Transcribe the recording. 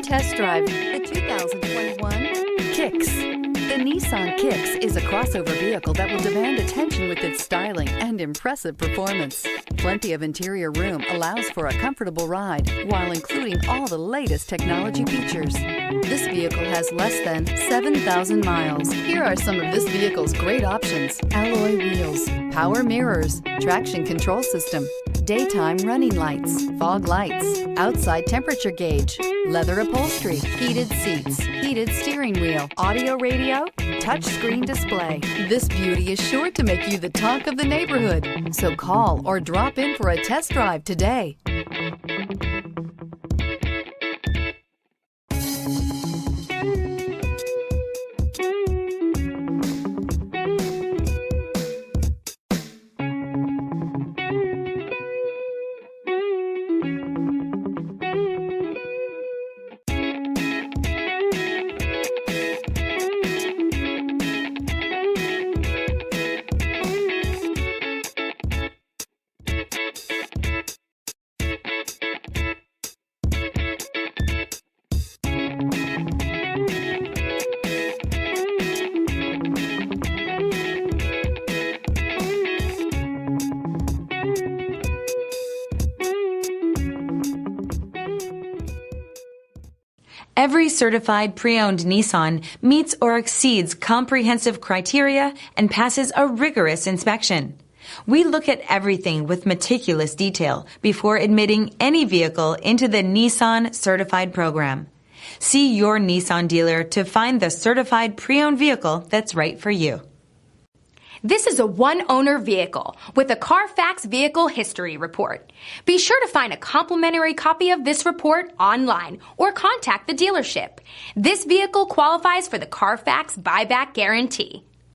Come test drive the 2021 Kicks. The Nissan Kicks is a crossover vehicle that will demand attention with its styling and impressive performance. Plenty of interior room allows for a comfortable ride while including all the latest technology features. This vehicle has less than 7,000 miles. Here are some of this vehicle's great options: alloy wheels, power mirrors, traction control system, daytime running lights, fog lights, outside temperature gauge, leather upholstery, heated seats, heated steering wheel, audio radio, touchscreen display. This beauty is sure to make you the talk of the neighborhood. So call or drop in for a test drive today. Every certified pre-owned Nissan meets or exceeds comprehensive criteria and passes a rigorous inspection. We look at everything with meticulous detail before admitting any vehicle into the Nissan Certified Program. See your Nissan dealer to find the certified pre-owned vehicle that's right for you. This is a one-owner vehicle with a Carfax Vehicle History Report. Be sure to find a complimentary copy of this report online or contact the dealership. This vehicle qualifies for the Carfax Buyback Guarantee.